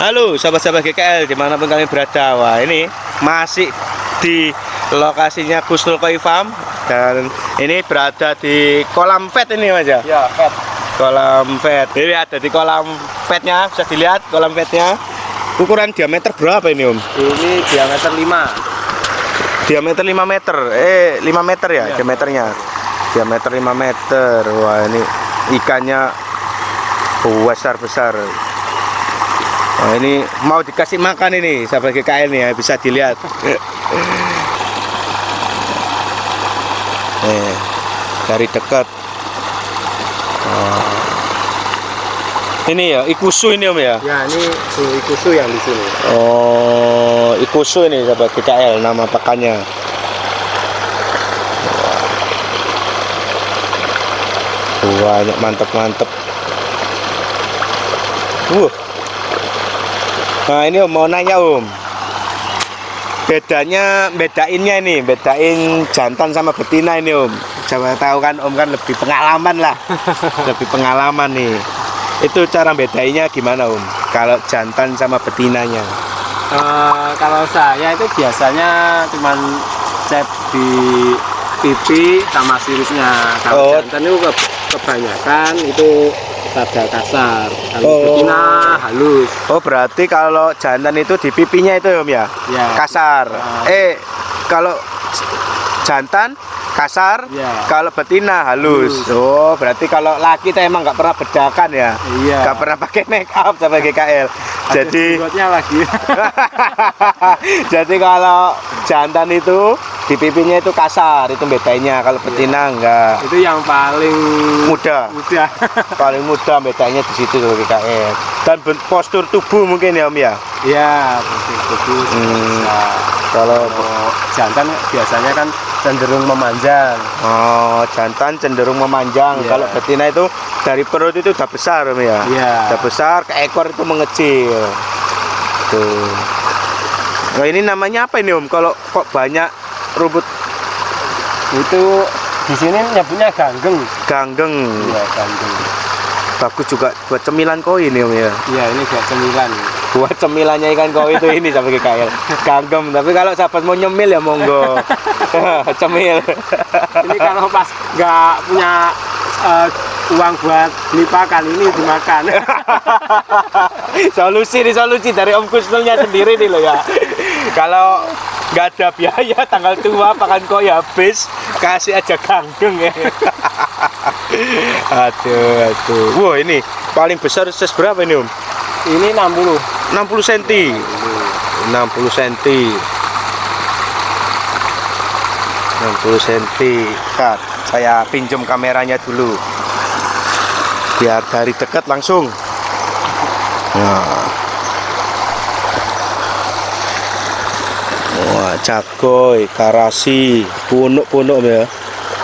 Halo sahabat-sahabat GKL dimanapun kalian berada. Wah, ini masih di lokasinya Kusnul Koi Farm. Dan ini berada di kolam vet ini Mas ya? Ya, vet. Kolam vet. Ini ada di kolam vetnya, bisa dilihat kolam vetnya. Ukuran diameter berapa ini Om? Ini diameter 5. Diameter 5 meter. 5 meter ya, Ya, diameternya. Diameter 5 meter. Wah, ini ikannya besar-besar. Nah, ini mau dikasih makan ini sahabat GKL nih ya, bisa dilihat. Dari dekat. Ini ya ikusu ini Om ya. Ya, ini ikusu yang di sini. Oh, ikusu ini sahabat GKL nama pakannya. Banyak mantep-mantep. Nah ini Om mau nanya Om, bedainnya ini, bedain jantan sama betina ini Om. Coba tahu kan Om kan lebih pengalaman lah, lebih pengalaman nih. Itu cara bedainnya gimana Om? Kalau jantan sama betinanya? Kalau saya itu biasanya cuman cek di pipi sama siripnya. Kalau jantan itu kebanyakan itu rada kasar, kalau betina halus. Oh berarti kalau jantan itu di pipinya itu Om ya? Ya. Kasar. Kalau jantan kasar, ya. Kalau betina halus. Oh berarti kalau laki kita emang nggak pernah bedakan ya? Iya. Nggak pernah pakai make up sama GKL. Jadi lagi. jadi kalau jantan itu di pipinya itu kasar, itu bedanya. Kalau betina enggak. Itu yang paling mudah. Paling mudah bedanya di situ tuh GKL. Dan postur tubuh mungkin ya Om ya? Iya, postur tubuh. Kalau jantan biasanya kan cenderung memanjang. Oh, jantan cenderung memanjang. Yeah. Kalau betina itu dari perut itu udah besar Om ya? Yeah. Udah besar, ke ekor itu mengecil. Tuh. Nah, ini namanya apa ini Om? Kalau kok banyak rumput itu di sini nyebutnya ganggeng. Ganggeng. Iya, ganggeng. Bagus juga buat cemilan koi ini Om ya. Iya, ini buat cemilan. Buat cemilannya ikan koi itu ini sampai GKL. Ganggem. Tapi kalau sahabat mau nyemil ya monggo. Cemil. Ini kalau pas nggak punya uang buat beli pakan ini dimakan. Solusi dari Om Kusnulnya sendiri nih loh ya. Kalau nggak ada biaya tanggal tua pakan koi habis, kasih aja ganggeng ya. Aduh. Wah ini paling besar size berapa ini Om? Ini 60 cm. 60 cm. 60 cm. Kat, saya pinjam kameranya dulu. Biar dari dekat langsung. Nah. Wah, cagoy, karasi, punuk-punuk ya.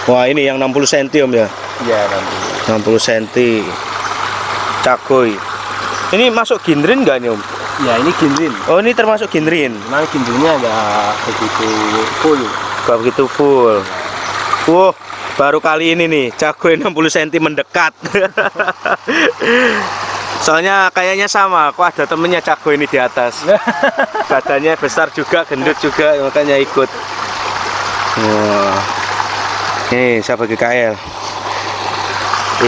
Wah, ini yang 60 cm Om ya? Iya, 60 cm. Cagoy. Ini masuk ginrin nggak nih Om? Ya, ini ginrin. Oh, ini termasuk ginrin. Memang ginrinnya nggak begitu full. Nggak begitu full. Wow, baru kali ini nih cagoy 60 cm mendekat. Soalnya kayaknya sama, kok ada temennya cagoy ini di atas. Badannya besar juga, gendut juga, makanya ikut. Wah. Nih sahabat GKL,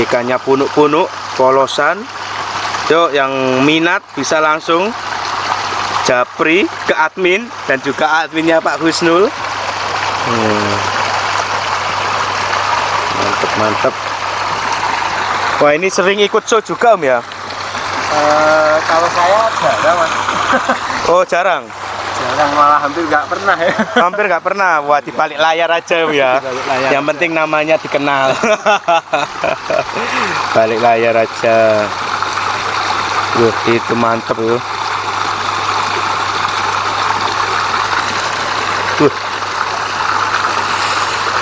ikannya punuk-punuk, polosan. Yuk yang minat bisa langsung japri ke admin dan juga adminnya Pak Kusnul. Mantep. Wah ini sering ikut show juga Om ya? Kalau saya jarang Mas. Oh jarang? Jarang, malah hampir nggak pernah ya. Hampir nggak pernah. Wah di balik layar aja Om ya. Yang penting namanya dikenal. Balik layar aja. Itu mantep tuh.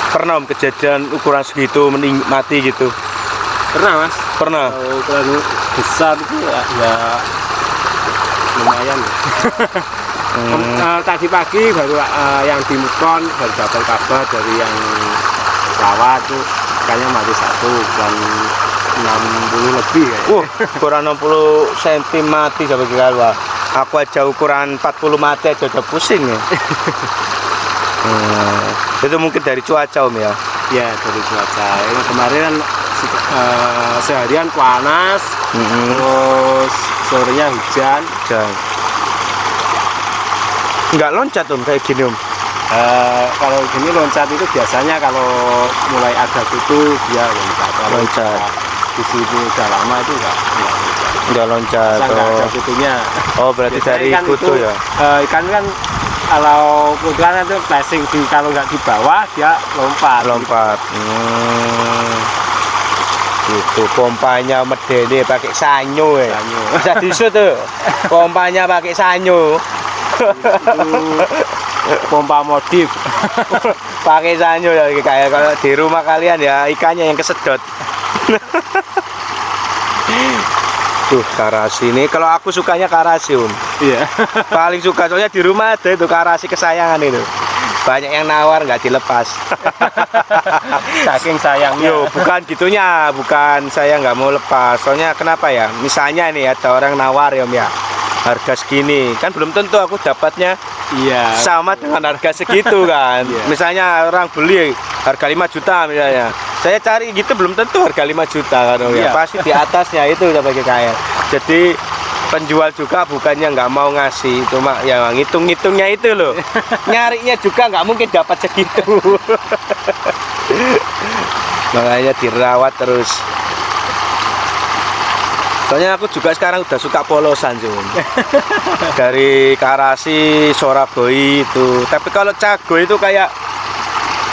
Pernah Om kejadian ukuran segitu mati gitu? Pernah Mas. Pernah. Ukuran besar itu ya lumayan. Tadi pagi baru yang di Mukon baru dapat kabar dari yang pesawat tuh kayaknya mati satu dan 60 lebih ya. Kurang 60 cm mati sampai kira. Aku aja ukuran 40 mati aja udah pusing ya. Itu mungkin dari cuaca Om ya? Ya dari cuaca. Ini kemarin kan seharian panas, terus sorenya hujan. Nggak loncat Om kayak gini Om? Kalau gini loncat itu biasanya kalau mulai ada kutu dia loncat. Loncat. Di sini udah lama itu Nggak loncat. Nggak ada kutunya. Oh berarti biasanya dari ikan kutu itu, ya? Ikan kan kalau kutu kan itu flashing kalau nggak di bawah dia lompat. Gitu pompanya medeni pakai sanyo ya. Sanyo. Bisa disu tuh. Pompanya pakai sanyo. Itu pompa modif. Pakai sanyo ya kayak kalau di rumah kalian ya ikannya yang kesedot. Tuh karasi ini kalau aku sukanya karasi Om. Iya. Paling suka soalnya di rumah ada itu karasi kesayangan itu. Banyak yang nawar nggak dilepas. Saking sayangnya. Yo bukan gitunya, bukan saya nggak mau lepas. Soalnya kenapa ya? Misalnya nih ada orang nawar ya Om ya. Harga segini kan belum tentu aku dapatnya Iya. sama dengan harga segitu kan. Iya. Misalnya orang beli harga 5 juta misalnya. Saya cari gitu belum tentu harga 5 juta kan Om ya. Iya. Pasti di atasnya itu udah pakai KL. Jadi penjual juga bukannya nggak mau ngasih, cuma ya ngitung-ngitungnya itu loh. Nyarinya juga nggak mungkin dapat segitu. Makanya dirawat terus. Soalnya aku juga sekarang udah suka polosan sih Om. Dari karasi, soraboi itu. Tapi kalau cagoy itu kayak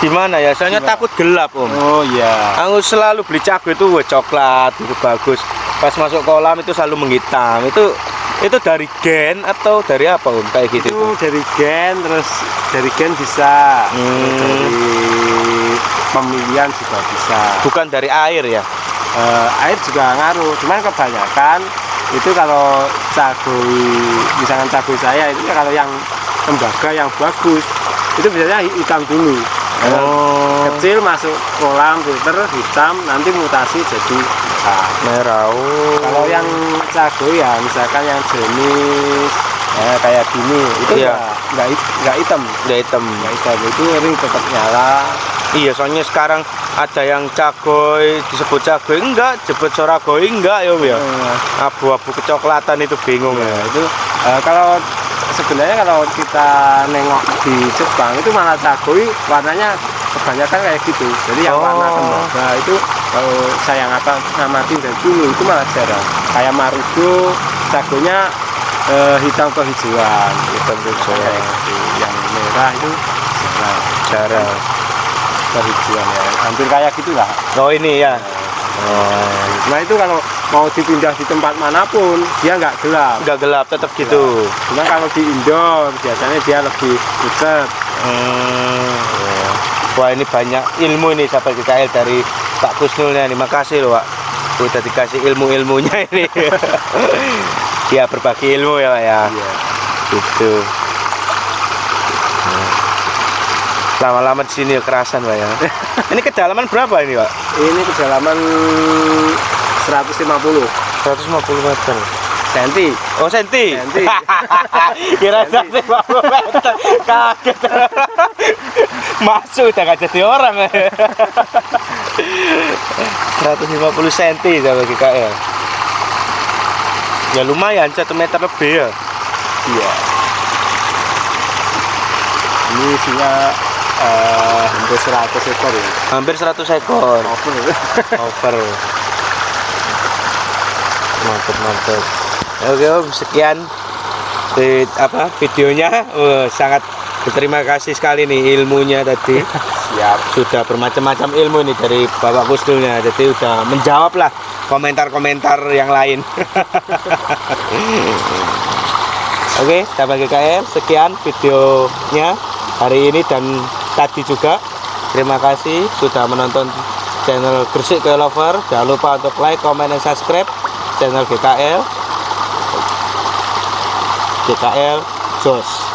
gimana ya? Soalnya takut gelap Om. Oh iya. Aku selalu beli cagoy itu coklat, itu bagus. Pas masuk kolam itu selalu menghitam. Itu dari gen atau dari apa Om? Kayak gitu. Itu dari gen, terus dari gen bisa. Dari pemilihan juga bisa. Bukan dari air ya? Air juga ngaruh, cuman kebanyakan itu kalau cagoy, misalkan cagoy saya itu kalau yang tembaga yang bagus itu biasanya hitam dulu. Kecil masuk kolam filter hitam, nanti mutasi jadi merah. Kalau yang cagoy ya misalkan yang jenis kayak gini itu iya. nggak hitam. Itu ring tetap nyala. Iya, soalnya sekarang ada yang cagoy disebut cagoy enggak, disebut soragoi enggak ya Om ya. Abu-abu kecoklatan itu bingung ya. Itu kalau sebenarnya kalau kita nengok di Jepang itu malah cagoy warnanya kebanyakan kayak gitu. Jadi yang warna tembaga itu kalau saya ngamatin dari dulu itu malah jarang. Kayak Marugo cagoynya hitam kehijauan. Yang merah itu Jarang. kehijauan ya, hampir kayak gitulah. Oh ini ya. Nah itu kalau mau dipindah di tempat manapun dia nggak gelap. Enggak gelap, tetap gitu. Cuma kalau di indoor biasanya dia lebih pucat. Wah ini banyak ilmu ini sahabat GKL dari Pak Kusnulnya nih. Makasih loh Pak. Udah dikasih ilmu-ilmunya ini. Dia berbagi ilmu ya Pak ya. Iya. Gitu. Lama-lama di sini kerasan Pak ya. Ini kedalaman berapa ini Pak? Ini kedalaman 150 meter. senti. Oh senti. Senti. Kira 150 meter. Kaget. Masuk udah gak jadi orang. 150 cm sama GKL. Ya lumayan 1 meter lebih ya. Iya. Ini isinya hampir 100 ekor ya. Hampir 100 ekor. Over. Mantap. Oke Om, sekian videonya. Sangat berterima kasih sekali nih ilmunya tadi. Siap. Sudah bermacam-macam ilmu nih dari Bapak Kusnulnya. Jadi udah menjawab lah komentar-komentar yang lain. Oke, sahabat GKL, sekian videonya hari ini dan tadi juga. Terima kasih sudah menonton channel Gresik Lover. Jangan lupa untuk like, comment, dan subscribe channel GKL Jos.